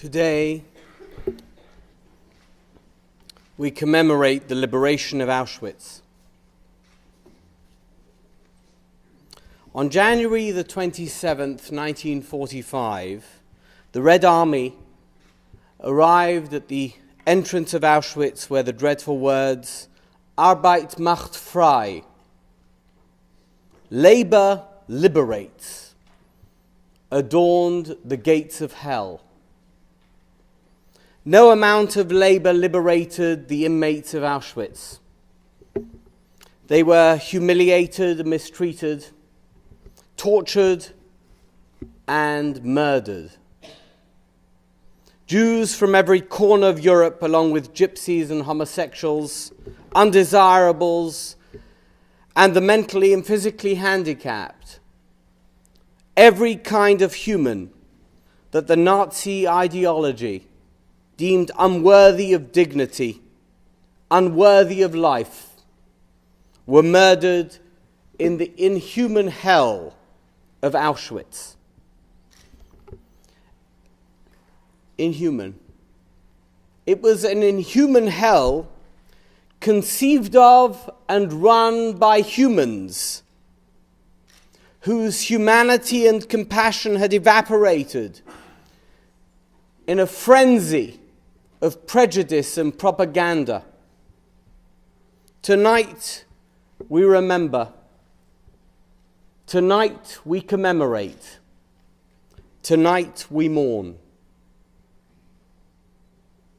Today, we commemorate the liberation of Auschwitz. On January the 27th, 1945, the Red Army arrived at the entrance of Auschwitz where the dreadful words, Arbeit macht frei, labor liberates, adorned the gates of hell. No amount of labor liberated the inmates of Auschwitz. They were humiliated, mistreated, tortured, and murdered. Jews from every corner of Europe, along with gypsies and homosexuals, undesirables, and the mentally and physically handicapped, every kind of human that the Nazi ideology deemed unworthy of dignity, unworthy of life, were murdered in the inhuman hell of Auschwitz. Inhuman. It was an inhuman hell conceived of and run by humans whose humanity and compassion had evaporated in a frenzy of prejudice and propaganda. Tonight, we remember. Tonight, we commemorate. Tonight, we mourn.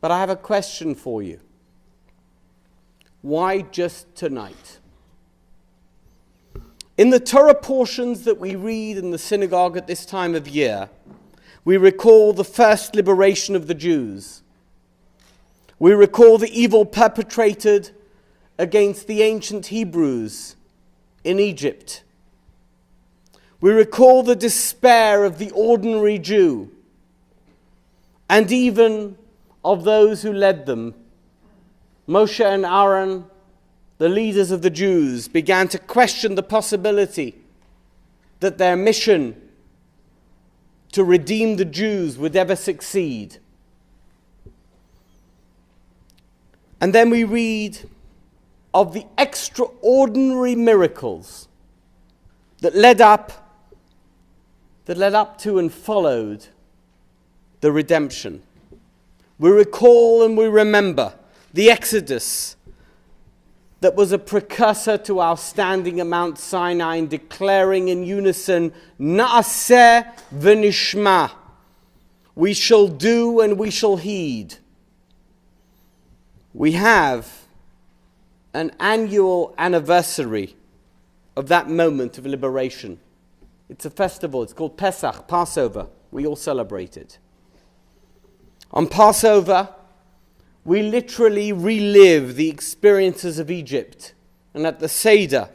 But I have a question for you. Why just tonight? In the Torah portions that we read in the synagogue at this time of year, we recall the first liberation of the Jews. We recall the evil perpetrated against the ancient Hebrews in Egypt. We recall the despair of the ordinary Jew and even of those who led them. Moshe and Aaron, the leaders of the Jews, began to question the possibility that their mission to redeem the Jews would ever succeed. And then we read of the extraordinary miracles that led up to and followed the redemption. We recall and we remember the Exodus that was a precursor to our standing at Mount Sinai and declaring in unison, Na'aseh v'nishma, we shall do and we shall heed. We have an annual anniversary of that moment of liberation. It's a festival. It's called Pesach, Passover. We all celebrate it. On Passover, we literally relive the experiences of Egypt. And at the Seder,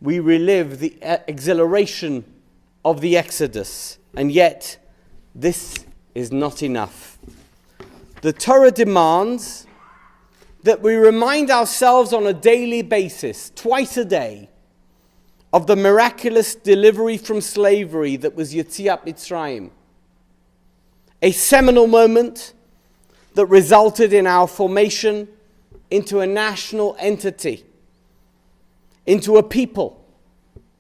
we relive the exhilaration of the Exodus. And yet, this is not enough. The Torah demands that we remind ourselves on a daily basis, twice a day, of the miraculous delivery from slavery that was Yetziat Mitzrayim. A seminal moment that resulted in our formation into a national entity, into a people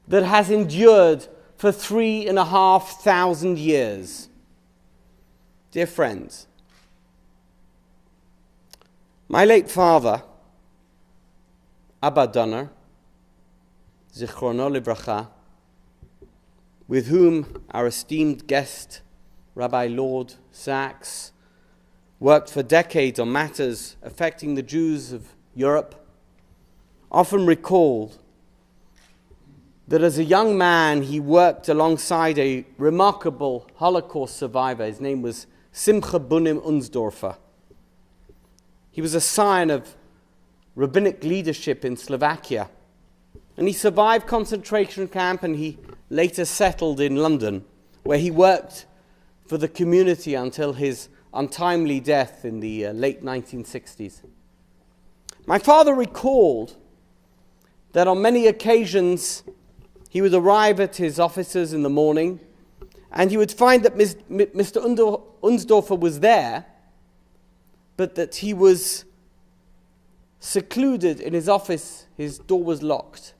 that has endured for 3,500 years. Dear friends, my late father, Rabbi Dunner, Zichrono Livracha, with whom our esteemed guest, Rabbi Lord Sachs, worked for decades on matters affecting the Jews of Europe, often recalled that as a young man he worked alongside a remarkable Holocaust survivor. His name was Simcha Bunim Unsdorfer. He was a scion of rabbinic leadership in Slovakia. And he survived concentration camp and he later settled in London, where he worked for the community until his untimely death in the late 1960s. My father recalled that on many occasions he would arrive at his offices in the morning and he would find that Mr. Unsdorfer was there, but that he was secluded in his office. His door was locked.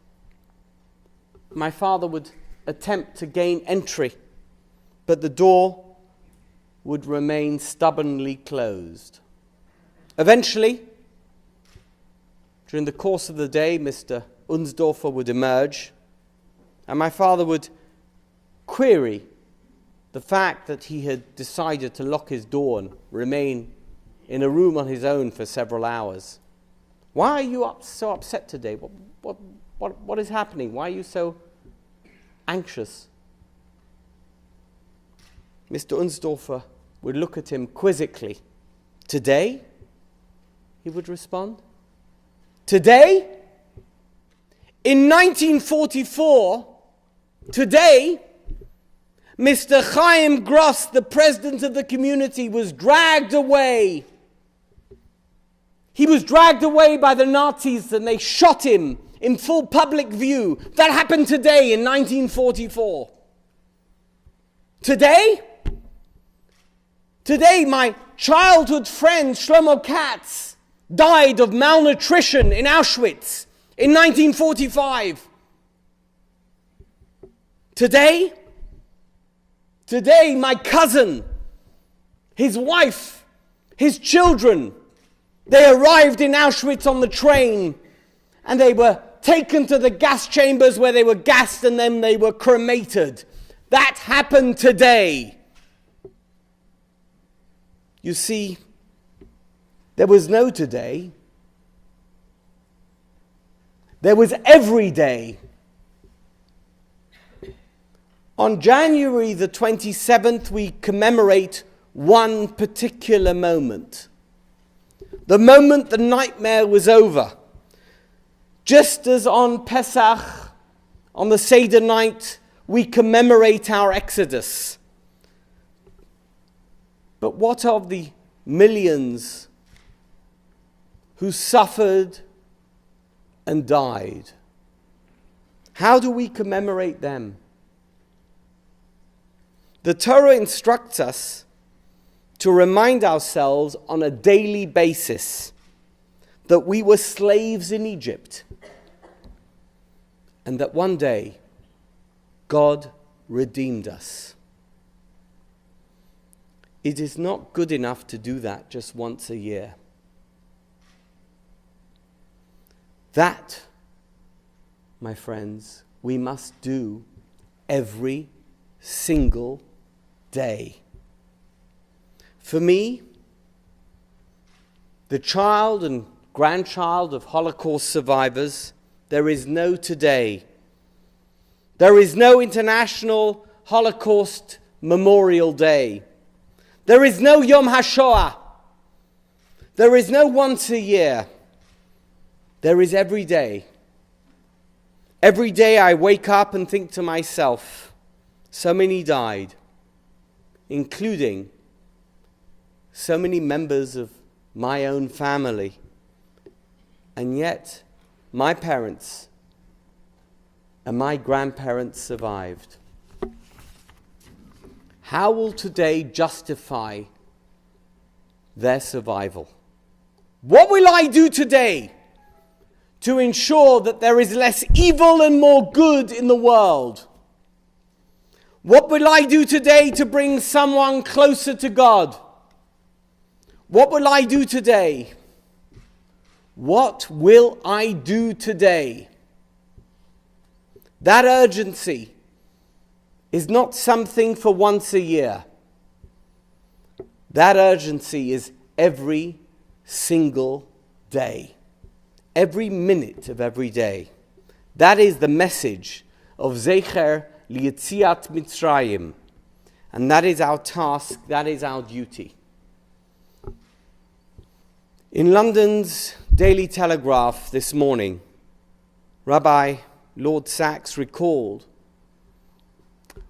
My father would attempt to gain entry, but the door would remain stubbornly closed. Eventually, during the course of the day, Mr. Unsdorfer would emerge, and my father would query the fact that he had decided to lock his door and remain in a room on his own for several hours. Why are you so upset today? What is happening? Why are you so anxious? Mr. Unsdorfer would look at him quizzically. Today? He would respond. Today? In 1944, today, Mr. Chaim Gross, the president of the community, was dragged away. He was dragged away by the Nazis and they shot him in full public view. That happened today in 1944. Today? Today, my childhood friend Shlomo Katz died of malnutrition in Auschwitz in 1945. Today, my cousin, his wife, his children, they arrived in Auschwitz on the train and they were taken to the gas chambers where they were gassed and then they were cremated. That happened today. You see, there was no today. There was every day. On January the 27th, we commemorate one particular moment. The moment the nightmare was over. Just as on Pesach, on the Seder night, we commemorate our Exodus. But what of the millions who suffered and died? How do we commemorate them? The Torah instructs us to remind ourselves on a daily basis that we were slaves in Egypt and that one day God redeemed us. It is not good enough to do that just once a year. That, my friends, we must do every single day. For me, the child and grandchild of Holocaust survivors, there is no today. There is no International Holocaust Memorial Day. There is no Yom HaShoah. There is no once a year. There is every day. Every day I wake up and think to myself, so many died, including so many members of my own family. And yet, my parents and my grandparents survived. How will today justify their survival? What will I do today to ensure that there is less evil and more good in the world? What will I do today to bring someone closer to God? What will I do today? What will I do today? That urgency is not something for once a year. That urgency is every single day. Every minute of every day. That is the message of Zecher Lietziat Mitzrayim. And that is our task, that is our duty. In London's Daily Telegraph this morning, Rabbi Lord Sachs recalled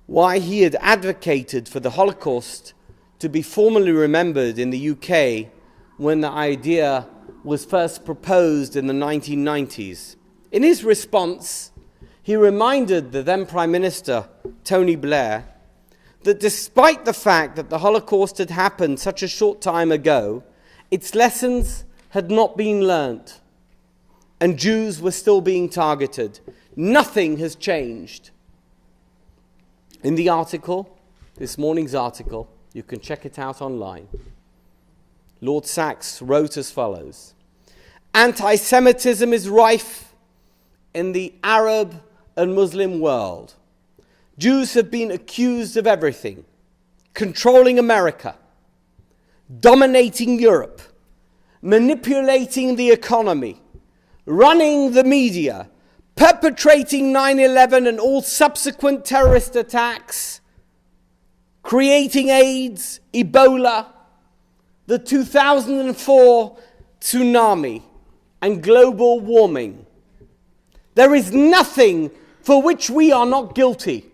why he had advocated for the Holocaust to be formally remembered in the UK when the idea was first proposed in the 1990s. In his response, he reminded the then Prime Minister, Tony Blair, that despite the fact that the Holocaust had happened such a short time ago, its lessons had not been learnt, and Jews were still being targeted. Nothing has changed. In the article, this morning's article, you can check it out online, Lord Sachs wrote as follows: anti-Semitism is rife in the Arab and Muslim world. Jews have been accused of everything: controlling America, dominating Europe, manipulating the economy, running the media, perpetrating 9/11 and all subsequent terrorist attacks, creating AIDS, Ebola, the 2004 tsunami, and global warming. There is nothing for which we are not guilty.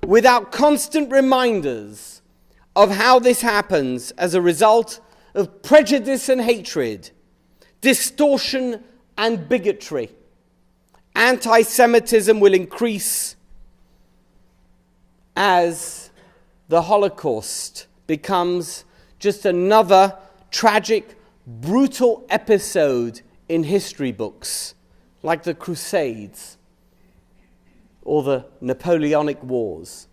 Without constant reminders of how this happens as a result of prejudice and hatred, distortion and bigotry, anti-Semitism will increase as the Holocaust becomes just another tragic, brutal episode in history books, like the Crusades or the Napoleonic Wars.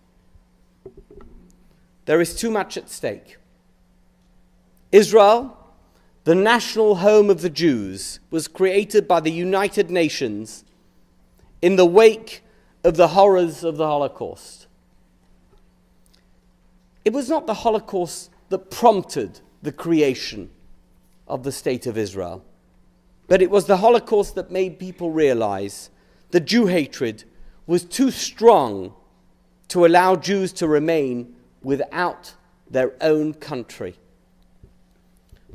There is too much at stake. Israel, the national home of the Jews, was created by the United Nations in the wake of the horrors of the Holocaust. It was not the Holocaust that prompted the creation of the State of Israel, but it was the Holocaust that made people realize that Jew hatred was too strong to allow Jews to remain without their own country.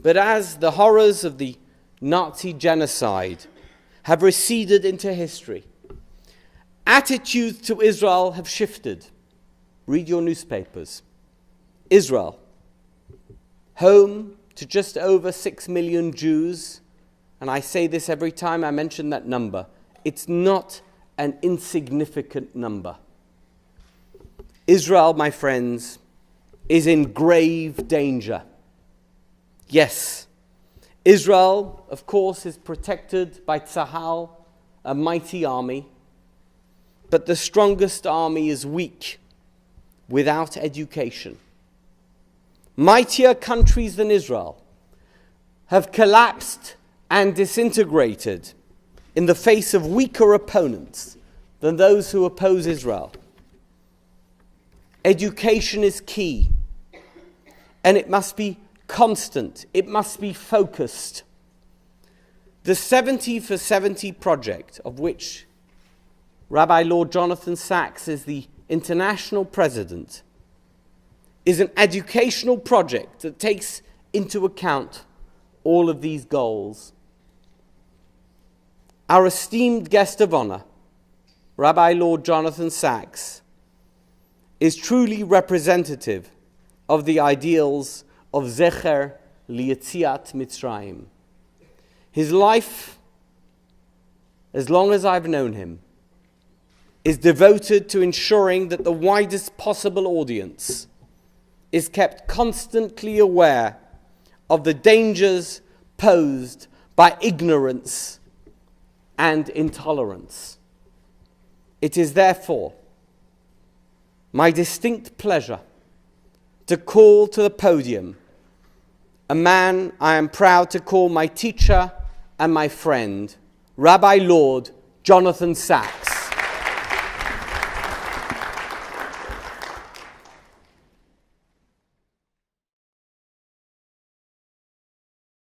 But as the horrors of the Nazi genocide have receded into history, attitudes to Israel have shifted. Read your newspapers. Israel, home to just over 6 million Jews, and I say this every time I mention that number, it's not an insignificant number. Israel, my friends, is in grave danger. Yes, Israel, of course, is protected by Tzahal, a mighty army, but the strongest army is weak without education. Mightier countries than Israel have collapsed and disintegrated in the face of weaker opponents than those who oppose Israel. Education is key, and it must be constant. It must be focused. The 70 for 70 project, of which Rabbi Lord Jonathan Sachs is the international president, is an educational project that takes into account all of these goals. Our esteemed guest of honor, Rabbi Lord Jonathan Sachs, is truly representative of the ideals of Zecher Liyetziat Mitzrayim. His life, as long as I've known him, is devoted to ensuring that the widest possible audience is kept constantly aware of the dangers posed by ignorance and intolerance. It is therefore my distinct pleasure to call to the podium a man I am proud to call my teacher and my friend, Rabbi Lord Jonathan Sachs.